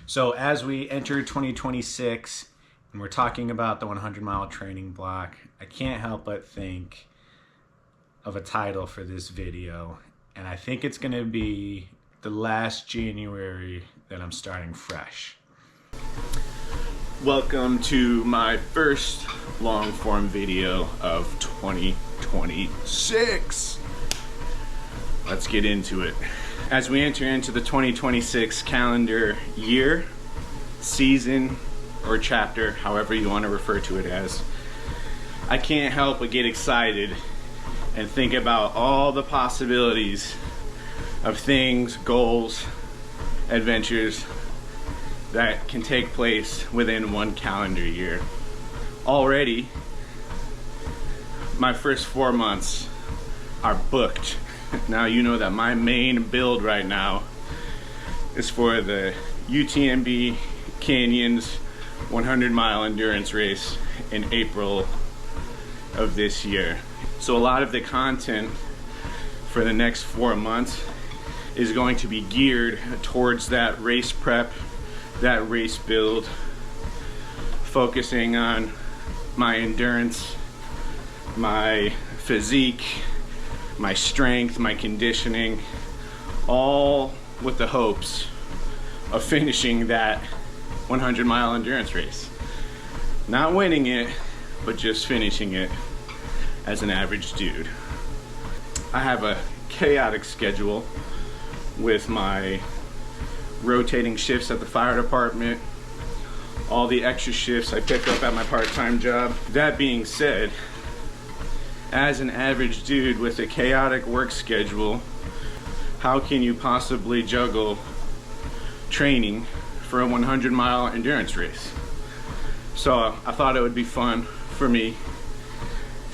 So as we enter 2026 and we're talking about the 100-mile training block, I can't help but think of a title for this video, and I think it's gonna be the last January that I'm starting fresh. Welcome to my first long form video of 2026. Let's get into it. As we enter into the 2026 calendar year, season, or chapter, however you want to refer to it as, I can't help but get excited and think about all the possibilities of things, goals, adventures that can take place within one calendar year. Already, my first 4 months are booked. Now you know that my main build right now is for the UTMB Canyons 100-mile endurance race in April of this year. So a lot of the content for the next 4 months is going to be geared towards that race prep, that race build, focusing on my endurance, my physique, my strength, my conditioning, all with the hopes of finishing that 100-mile endurance race. Not winning it, but just finishing it as an average dude. I have a chaotic schedule with my rotating shifts at the fire department, all the extra shifts I pick up at my part-time job. That being said, as an average dude with a chaotic work schedule, how can you possibly juggle training for a 100-mile endurance race? So I thought it would be fun for me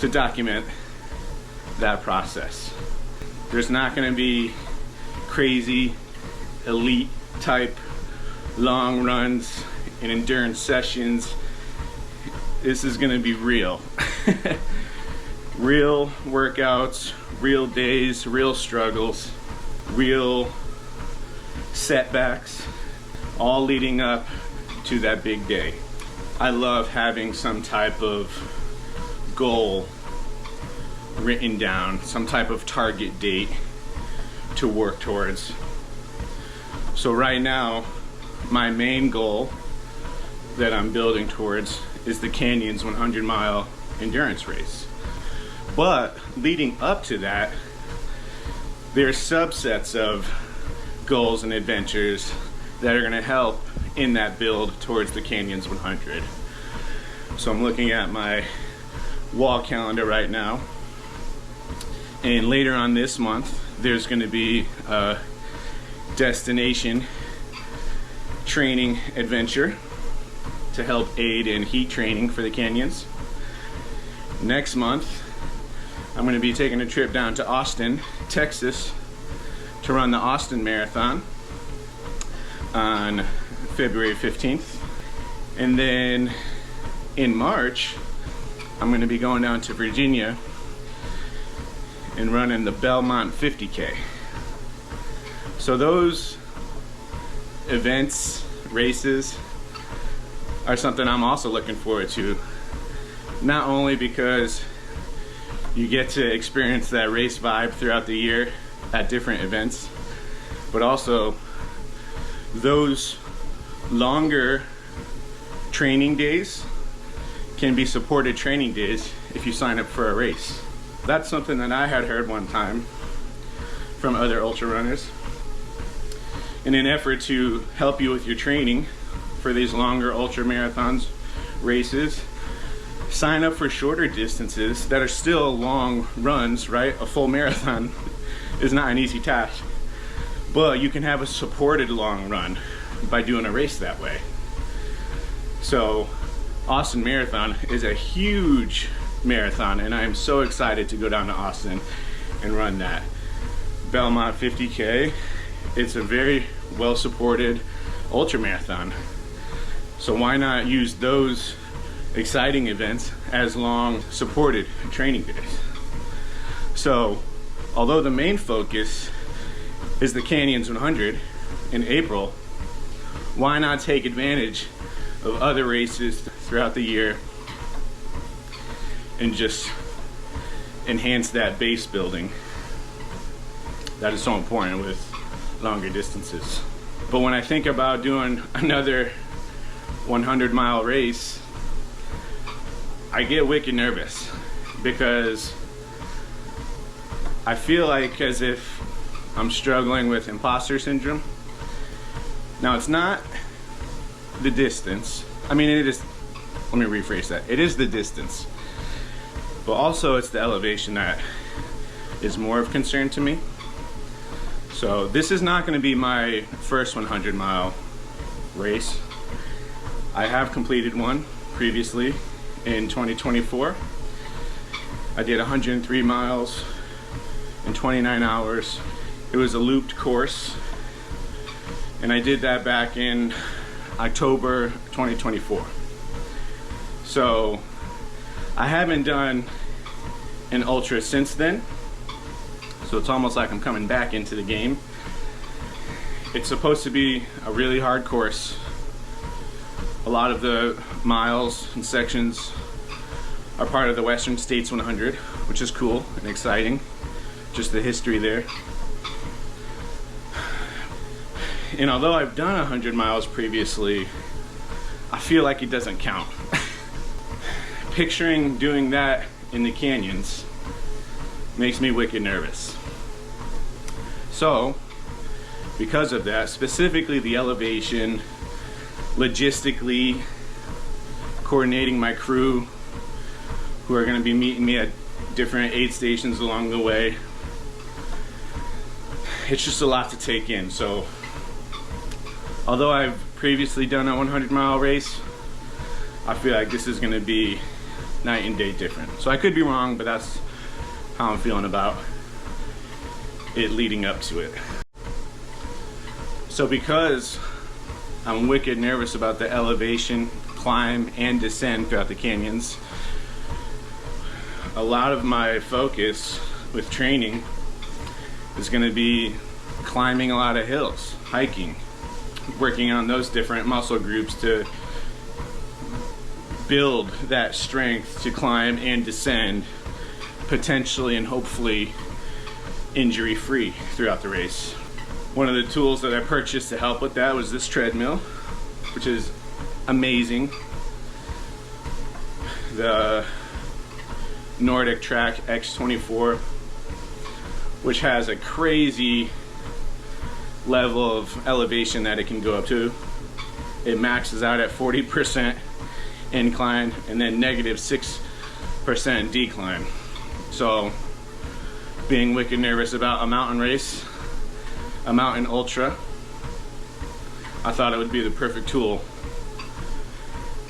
to document that process. There's not going to be crazy elite type long runs and endurance sessions. This is going to be real. Real workouts, real days, real struggles, real setbacks, all leading up to that big day. I love having some type of goal written down, some type of target date to work towards. So right now, my main goal that I'm building towards is the Canyons 100-mile endurance race. But leading up to that, there's subsets of goals and adventures that are going to help in that build towards the Canyons 100. So I'm looking at my wall calendar right now, and later on this month there's going to be a destination training adventure to help aid in heat training for the canyons. Next month I'm going to be taking a trip down to Austin, Texas, to run the Austin Marathon on February 15th. And then in March, I'm going to be going down to Virginia and running the Belmont 50K. So those events, races, are something I'm also looking forward to. Not only because you get to experience that race vibe throughout the year at different events, but also those longer training days can be supported training days if you sign up for a race. That's something that I had heard one time from other ultra runners. In an effort to help you with your training for these longer ultra marathons, races, sign up for shorter distances that are still long runs, right? A full marathon is not an easy task, but you can have a supported long run by doing a race that way. So Austin Marathon is a huge marathon, and I am so excited to go down to Austin and run that. Belmont 50K, it's a very well supported ultra marathon, so why not use those exciting events as long supported training days? So although the main focus is the Canyons 100 in April, why not take advantage of other races throughout the year and just enhance that base building that is so important with longer distances. But when I think about doing another 100-mile race, I get wicked nervous because I feel like as if I'm struggling with imposter syndrome. Now, it's not the distance. I mean, it is, let me rephrase that. It is the distance, but also it's the elevation that is more of concern to me. So this is not going to be my first 100-mile race. I have completed one previously in 2024. I did 103 miles in 29 hours. It was a looped course, and I did that back in October 2024. So I haven't done an ultra since then. So it's almost like I'm coming back into the game. It's supposed to be a really hard course. A lot of the miles and sections are part of the Western States 100, which is cool and exciting. Just the history there. And although I've done 100 miles previously, I feel like it doesn't count. Picturing doing that in the canyons makes me wicked nervous. So, because of that, specifically the elevation, logistically coordinating my crew who are going to be meeting me at different aid stations along the way, it's just a lot to take in. So, although I've previously done a 100-mile race, I feel like this is going to be night and day different. So I could be wrong, but that's how I'm feeling about it leading up to it. So because I'm wicked nervous about the elevation, climb, and descent throughout the canyons, a lot of my focus with training is going to be climbing a lot of hills, hiking, working on those different muscle groups to build that strength to climb and descend, potentially and hopefully injury-free throughout the race. One of the tools that I purchased to help with that was this treadmill, which is amazing. The Nordic Track X24, which has a crazy level of elevation that it can go up to. It maxes out at 40% incline and then -6% decline. So being wicked nervous about a mountain race, a mountain ultra, I thought it would be the perfect tool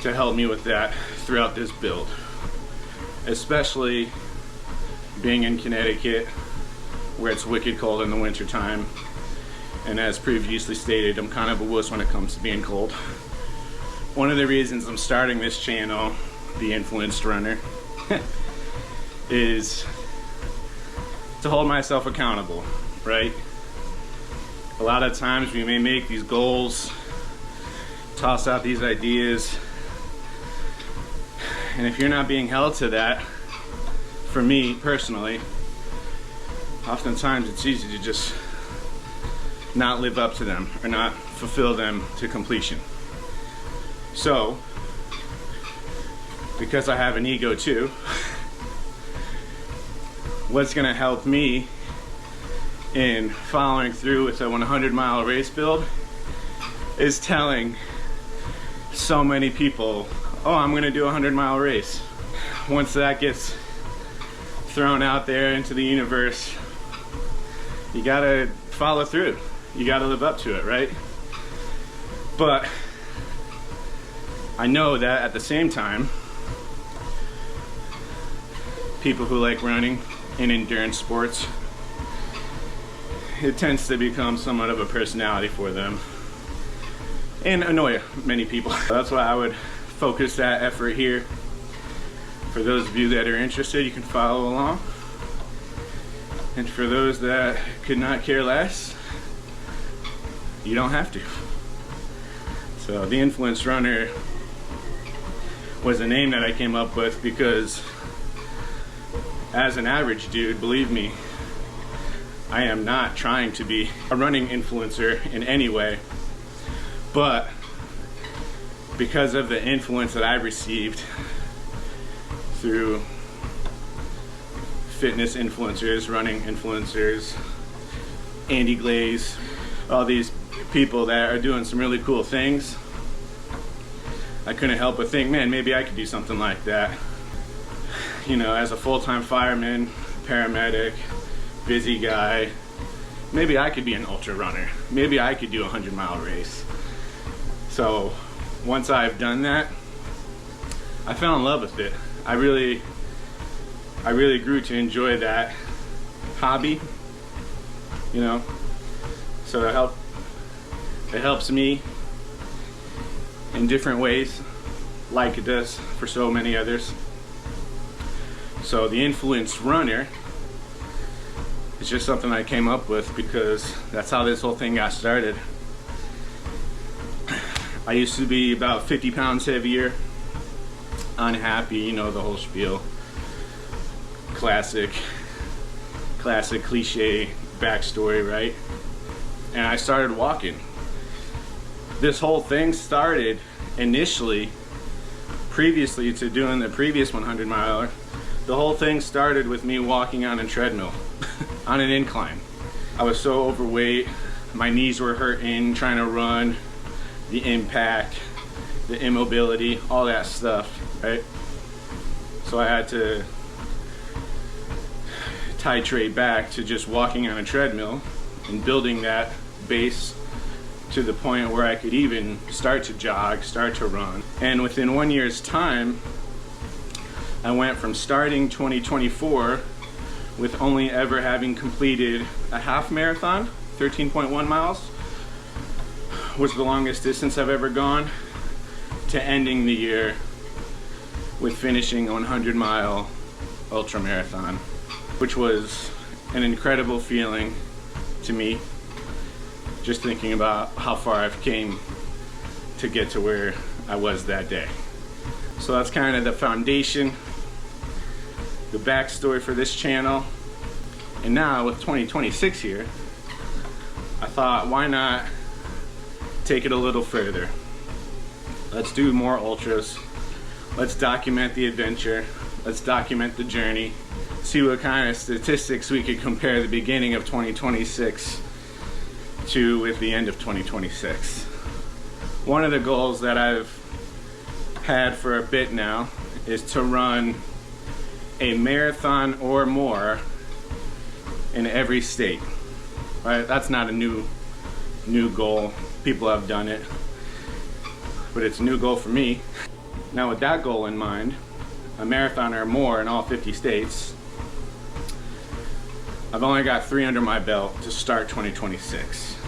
to help me with that throughout this build. Especially being in Connecticut, where it's wicked cold in the winter time. And as previously stated, I'm kind of a wuss when it comes to being cold. One of the reasons I'm starting this channel, The Influenced Runner, is to hold myself accountable, right? A lot of times we may make these goals, toss out these ideas, and if you're not being held to that, for me personally, oftentimes it's easy to just not live up to them or not fulfill them to completion. So, because I have an ego too, what's gonna help me in following through with a 100-mile race build is telling so many people, oh, I'm gonna do a 100-mile race. Once that gets thrown out there into the universe, you gotta follow through. You gotta live up to it, right? But I know that at the same time, people who like running in endurance sports, it tends to become somewhat of a personality for them and annoy many people. That's why I would focus that effort here. For those of you that are interested, you can follow along. And for those that could not care less, you don't have to. So the influence runner was a name that I came up with because as an average dude, believe me, I am not trying to be a running influencer in any way, but because of the influence that I've received through fitness influencers, running influencers, Andy Glaze, all these people that are doing some really cool things, I couldn't help but think, man, maybe I could do something like that. You know, as a full-time fireman, paramedic, busy guy, maybe I could be an ultra runner. Maybe I could do a 100-mile race. So once I've done that, I fell in love with it. I really grew to enjoy that hobby, you know. So it helps me in different ways, like it does for so many others. So the influence runner is just something I came up with because that's how this whole thing got started. I used to be about 50 pounds heavier, unhappy, you know, the whole spiel. Classic cliche backstory, right? And I started walking. This whole thing started initially, previously to doing the previous 100 miler, the whole thing started with me walking on a treadmill on an incline. I was so overweight, my knees were hurting, trying to run, the impact, the immobility, all that stuff, right? So I had to titrate back to just walking on a treadmill and building that base to the point where I could even start to jog, start to run. And within 1 year's time, I went from starting 2024 with only ever having completed a half marathon, 13.1 miles, was the longest distance I've ever gone, to ending the year with finishing a 100-mile ultra marathon, which was an incredible feeling to me, just thinking about how far I've came to get to where I was that day. So that's kind of the foundation, the backstory for this channel. And now with 2026 here, I thought, why not take it a little further? Let's do more ultras. Let's document the adventure. Let's document the journey. See what kind of statistics we could compare the beginning of 2026 to with the end of 2026. One of the goals that I've had for a bit now is to run a marathon or more in every state. Right? That's not a new goal. People have done it, but it's a new goal for me. Now with that goal in mind, a marathon or more in all 50 states, I've only got 3 under my belt to start 2026.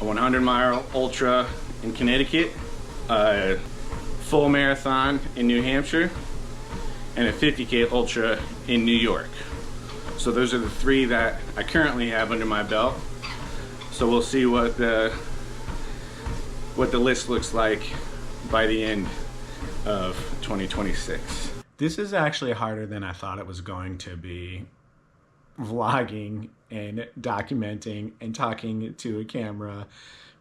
A 100-mile ultra in Connecticut, a full marathon in New Hampshire, and a 50K ultra in New York. So those are the 3 that I currently have under my belt. So we'll see what the list looks like by the end of 2026. This is actually harder than I thought it was going to be. Vlogging and documenting and talking to a camera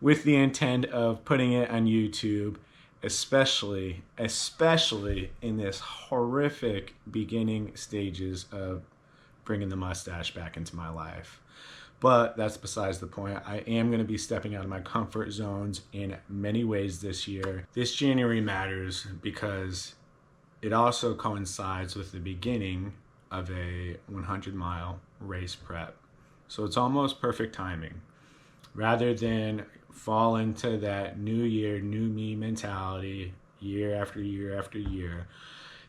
with the intent of putting it on YouTube, especially in this horrific beginning stages of bringing the mustache back into my life. But that's besides the point. I am going to be stepping out of my comfort zones in many ways this year. This January matters because it also coincides with the beginning of a 100-mile race prep. So it's almost perfect timing. Rather than fall into that new year, new me mentality year after year after year,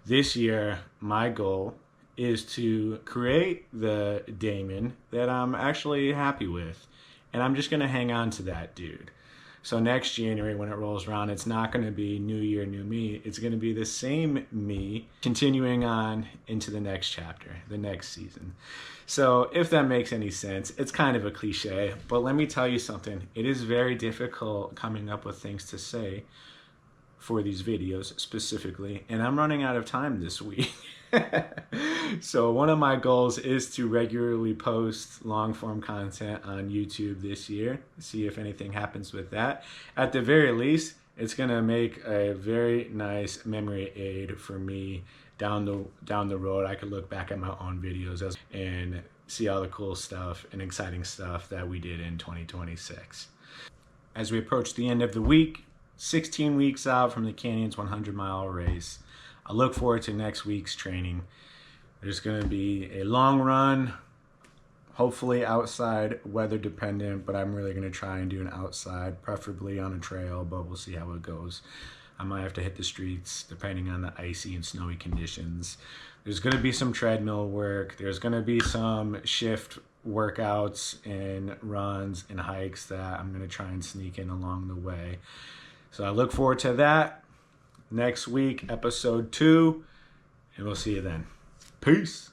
this year my goal is to create the Damon that I'm actually happy with. And I'm just going to hang on to that dude. So next January when it rolls around, it's not going to be new year, new me. It's going to be the same me continuing on into the next chapter, the next season. So if that makes any sense, it's kind of a cliche, but let me tell you something. It is very difficult coming up with things to say for these videos specifically, and I'm running out of time this week. So one of my goals is to regularly post long form content on YouTube this year, see if anything happens with that. At the very least, it's gonna make a very nice memory aid for me down the road. I could look back at my own videos and see all the cool stuff and exciting stuff that we did in 2026. As we approach the end of the week, 16 weeks out from the Canyons 100-mile race, I look forward to next week's training. There's going to be a long run, hopefully outside, weather dependent, but I'm really going to try and do an outside, preferably on a trail, but we'll see how it goes. I might have to hit the streets depending on the icy and snowy conditions. There's going to be some treadmill work. There's going to be some shift workouts and runs and hikes that I'm going to try and sneak in along the way. So I look forward to that. Next week, episode 2, and we'll see you then. Peace.